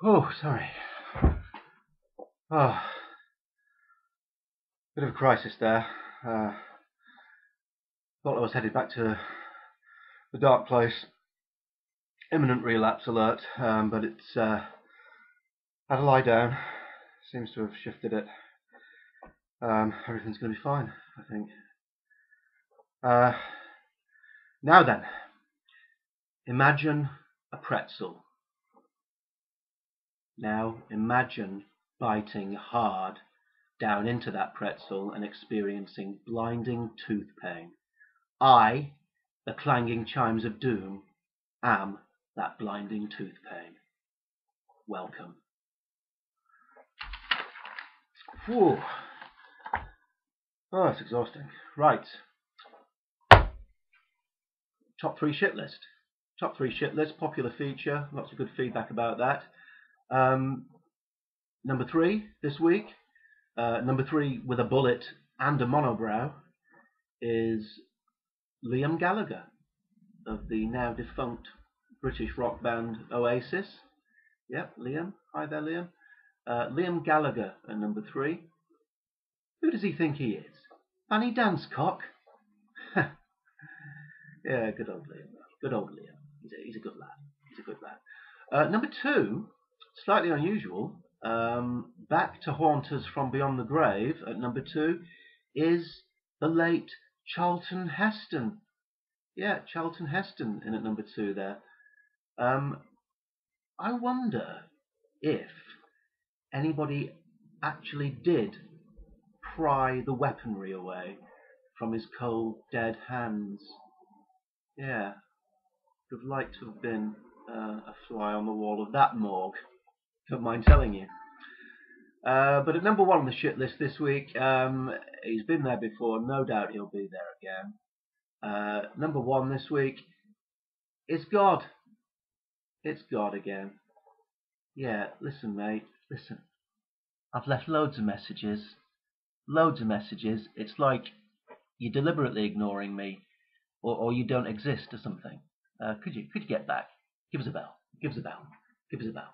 Oh, sorry. Oh, bit of a crisis there. Thought I was headed back to the dark place. Imminent relapse alert, but it's had a lie down. Seems to have shifted it. Everything's going to be fine, I think. Now then, imagine a pretzel. Now imagine biting hard down into that pretzel and experiencing blinding tooth pain. I, the Clanging Chimes of Doom, am that blinding tooth pain. Welcome. Whew. Oh, it's exhausting. Right. Top 3 shit list. Top 3 shit list, popular feature, lots of good feedback about that. Number 3 this week, number 3 with a bullet and a monobrow, is Liam Gallagher of the now defunct British rock band Oasis. Yep, Liam. Hi there, Liam. Liam Gallagher at number 3. Who does he think he is? Fanny Danscock? Yeah, good old Liam. Good old Liam. He's a good lad. He's a good lad. Number 2, slightly unusual. Back to haunt us from beyond the grave at number 2 is the late Charlton Heston. Yeah, Charlton Heston in at number 2 there. I wonder if anybody actually did pry the weaponry away from his cold, dead hands. Yeah, would have liked to have been a fly on the wall of that morgue. Don't mind telling you. But at number 1 on the shit list this week, he's been there before. No doubt he'll be there again. Number 1 this week is God. It's God again. Yeah, listen, mate. Listen. I've left loads of messages. Loads of messages. It's like you're deliberately ignoring me, or you don't exist or something. Could you get back? Give us a bell. Give us a bell. Give us a bell.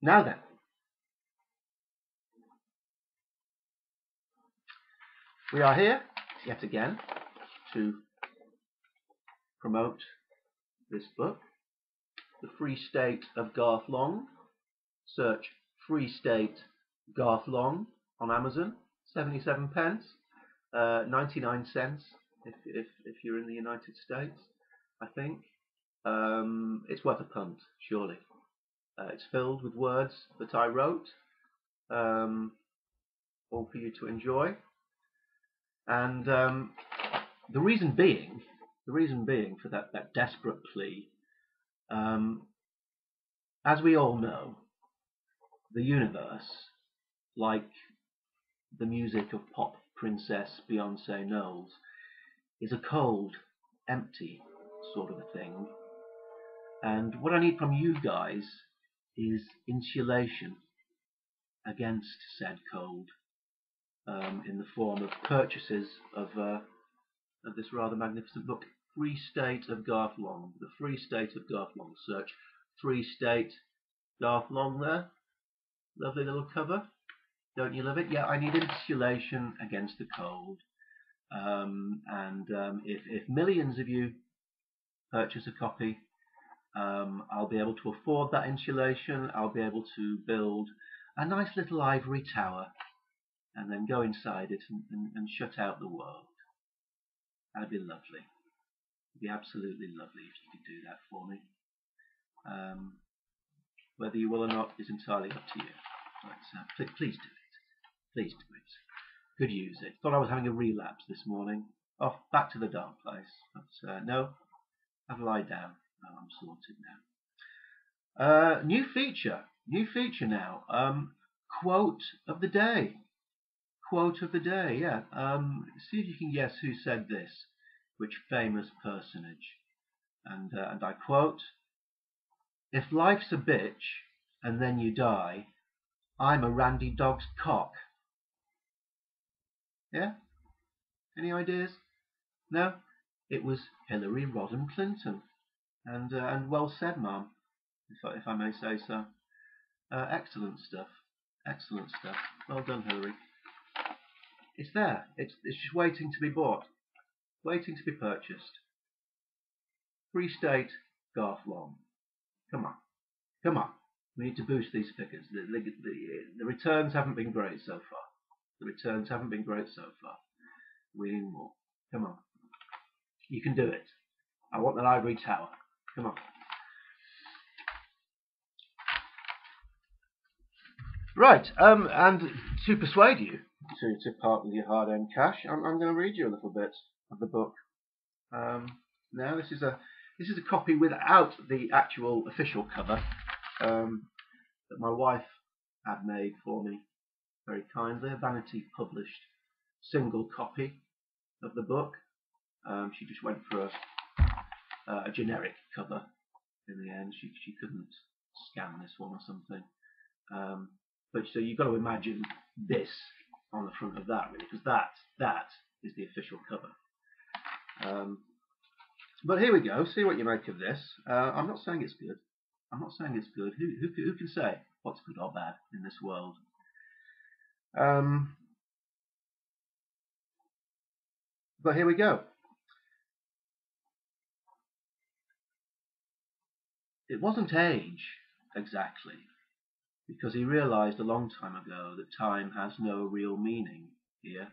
Now then, we are here yet again to promote this book, The Free State of Garth Long. Search Free State Garth Long on Amazon. 77 pence, 99 cents if you're in the United States, I think. It's worth a punt, surely. It's filled with words that I wrote, all for you to enjoy. And the reason being for that desperate plea, as we all know, the universe, like the music of pop princess Beyonce Knowles, is a cold, empty sort of a thing. And what I need from you guys is insulation against said cold, in the form of purchases of this rather magnificent book, Free State of Garth Long. The Free State of Garth Long. Search Free State Garth Long there. Lovely little cover. Don't you love it? Yeah, I need insulation against the cold. If millions of you purchase a copy, I'll be able to afford that insulation. I'll be able to build a nice little ivory tower and then go inside it and shut out the world. That'd be lovely. It'd be absolutely lovely if you could do that for me. Whether you will or not is entirely up to you. But, please do it. Please do it. Could use it. Thought I was having a relapse this morning. Off back to the dark place. But no, have a lie down. Oh, I'm sorted now. New feature now. Quote of the day. Quote of the day. Yeah. See if you can guess who said this. Which famous personage? And I quote: "If life's a bitch and then you die, I'm a randy dog's cock. Yeah? Any ideas? No? It was Hilary R Clinton. And well said, Mum, if I may say so. Excellent stuff. Excellent stuff. Well done, Hilary. It's there. It's just waiting to be bought. Waiting to be purchased. Free State, Garth Long. Come on. Come on. We need to boost these figures. The returns haven't been great so far. The returns haven't been great so far. We need more. Come on. You can do it. I want that ivory tower. Come on. Right, and to persuade you to part with your hard-earned cash, I'm going to read you a little bit of the book. Now, this is a copy without the actual official cover that my wife had made for me very kindly. A Vanity published single copy of the book. She just went for a generic cover in the end. She couldn't scan this one or something. But so you've got to imagine this on the front of that, really, because that is the official cover. But here we go. See what you make of this. I'm not saying it's good. I'm not saying it's good. Who can say what's good or bad in this world? But here we go. It wasn't age, exactly, because he realized a long time ago that time has no real meaning here.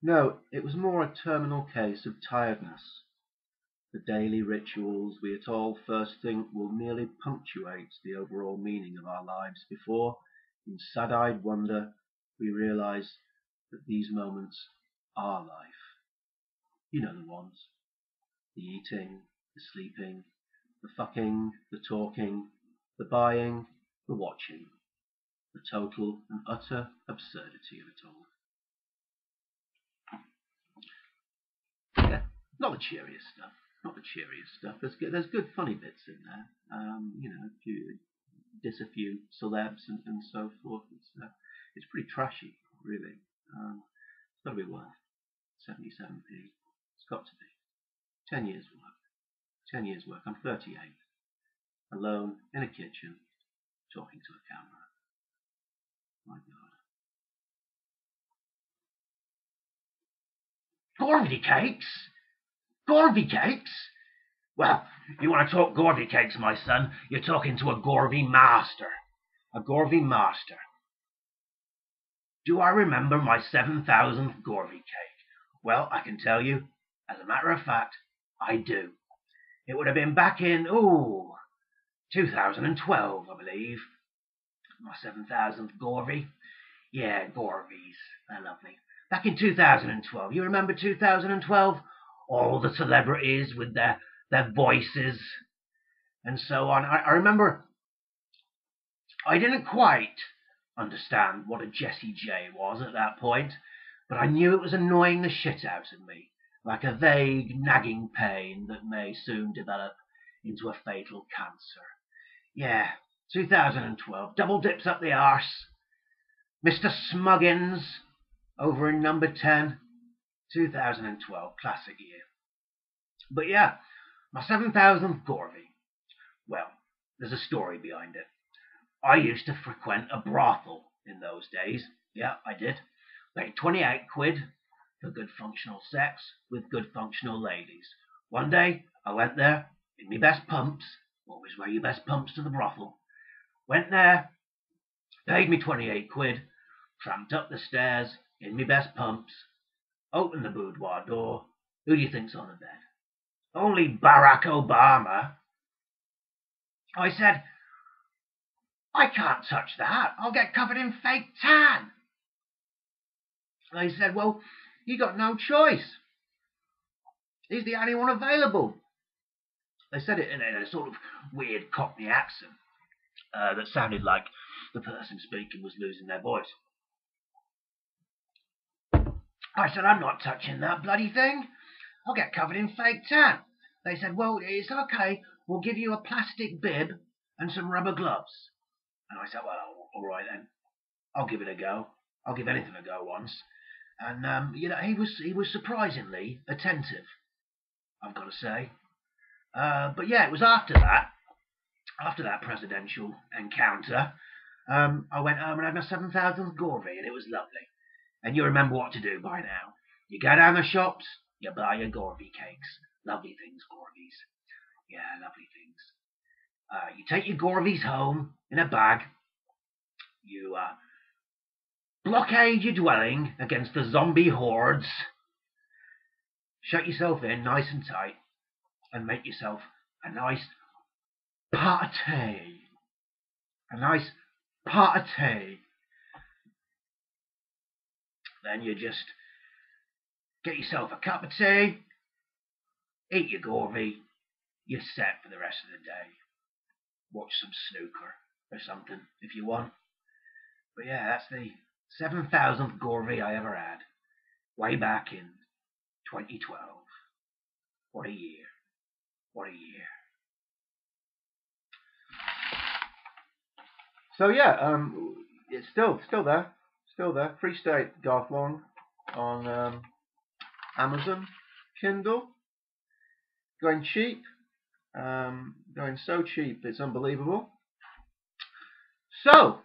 No, it was more a terminal case of tiredness. The daily rituals we at all first think will merely punctuate the overall meaning of our lives before, in sad-eyed wonder, we realize that these moments are life. You know the ones. The eating, the sleeping, the fucking, the talking, the buying, the watching, the total and utter absurdity of it all. Yeah, not the cheeriest stuff. Not the cheeriest stuff. There's good funny bits in there. You know, if you diss a few celebs and so forth. It's pretty trashy, really. It's got to be worth 77p. It's got to be. 10 years work. 10 years work. I'm 38. Alone in a kitchen, talking to a camera. My God. Gorvy cakes? Gorvy cakes? Well, if you want to talk Gorvy cakes, my son, you're talking to a Gorvy master. A Gorvy master. Do I remember my 7,000th Gorvy cake? Well, I can tell you, as a matter of fact, I do. It would have been back in, 2012, I believe. My 7,000th Gorvy. Yeah, Gorvies. They're lovely. Back in 2012. You remember 2012? All the celebrities with their voices and so on. I remember I didn't quite understand what a Jessie J was at that point, but I knew it was annoying the shit out of me, like a vague, nagging pain that may soon develop into a fatal cancer. Yeah, 2012. Double dips up the arse. Mr. Smuggins over in number 10. 2012. Classic year. But yeah, my 7,000th Gorvy. Well, there's a story behind it. I used to frequent a brothel in those days. Yeah, I did. Paid 28 quid for good functional sex with good functional ladies. One day, I went there in my best pumps. Always wear your best pumps to the brothel. Went there, paid me 28 quid, tramped up the stairs in my best pumps, opened the boudoir door. Who do you think's on the bed? Only Barack Obama. I said, I can't touch that. I'll get covered in fake tan. They said, well, you got no choice. He's the only one available. They said it in a sort of weird Cockney accent that sounded like the person speaking was losing their voice. I said, I'm not touching that bloody thing. I'll get covered in fake tan. They said, well, it's okay. We'll give you a plastic bib and some rubber gloves. And I said, well, all right then, I'll give it a go. I'll give anything a go once. And he was surprisingly attentive, I've got to say. But yeah, it was after that presidential encounter, I went home and had my 7,000th Gorvy, and it was lovely. And you remember what to do by now. You go down the shops, you buy your Gorvy cakes. Lovely things, Gorvies. Yeah, lovely things. You take your Gorvies home in a bag. You blockade your dwelling against the zombie hordes. Shut yourself in nice and tight and make yourself a nice pot of tea. A nice pot of tea. Then you just get yourself a cup of tea, eat your Gorvy, you're set for the rest of the day. Watch some snooker or something if you want. But yeah, that's the 7,000th Gorvy I ever had. Way back in 2012. What a year. What a year. So yeah, it's still there. Still there. Free State Garth Long on Amazon. Kindle. Going cheap. Going so cheap it's unbelievable. So,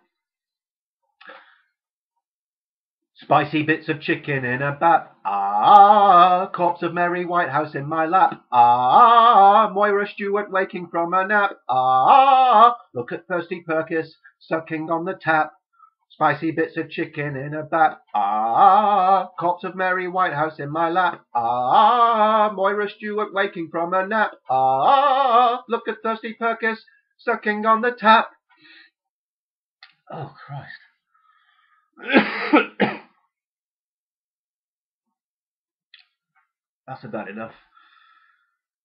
spicy bits of chicken in a bap. Ah, corpse of Mary Whitehouse in my lap. Ah, Moira Stewart waking from a nap. Ah, look at thirsty Perkis sucking on the tap. Spicy bits of chicken in a bap. Ah, corpse of Mary Whitehouse in my lap. Ah, Moira Stewart waking from a nap. Ah, look at thirsty Perkis sucking on the tap. Oh, Christ. That's about enough.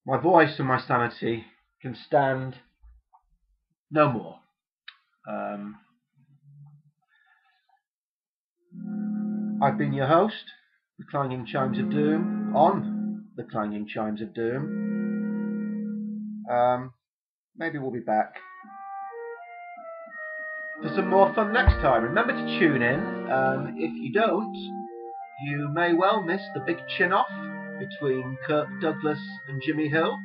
My voice and my sanity can stand no more. I've been your host, the Clanging Chimes of Doom, on the Clanging Chimes of Doom. Maybe we'll be back for some more fun next time. Remember to tune in. If you don't, you may well miss the big chin-off between Kirk Douglas and Jimmy Hill.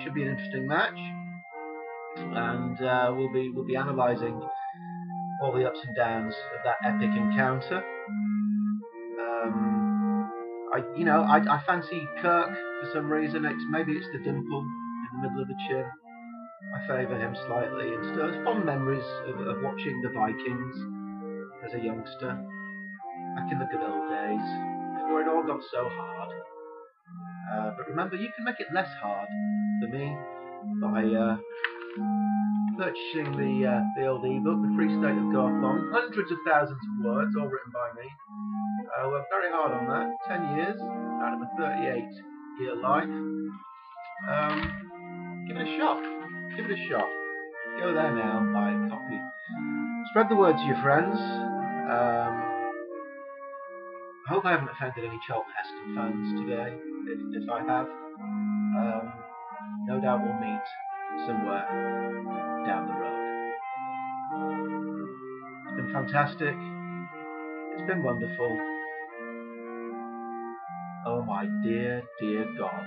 Should be an interesting match, and we'll be analysing all the ups and downs of that epic encounter. I fancy Kirk for some reason. Maybe it's the dimple in the middle of the chin. I favour him slightly, and still fond memories of watching the Vikings as a youngster back in the good old days before it all got so hard. But remember, you can make it less hard for me by purchasing the old ebook, The Free State of Garth Long. Hundreds of thousands of words, all written by me. I worked very hard on that. 10 years out of a 38-year life. Give it a shot. Give it a shot. Go there now, buy a copy. Spread the word to your friends. I hope I haven't offended any Charlton Heston fans today. If I have, no doubt we'll meet somewhere down the road. It's been fantastic. It's been wonderful. Oh my dear, dear God.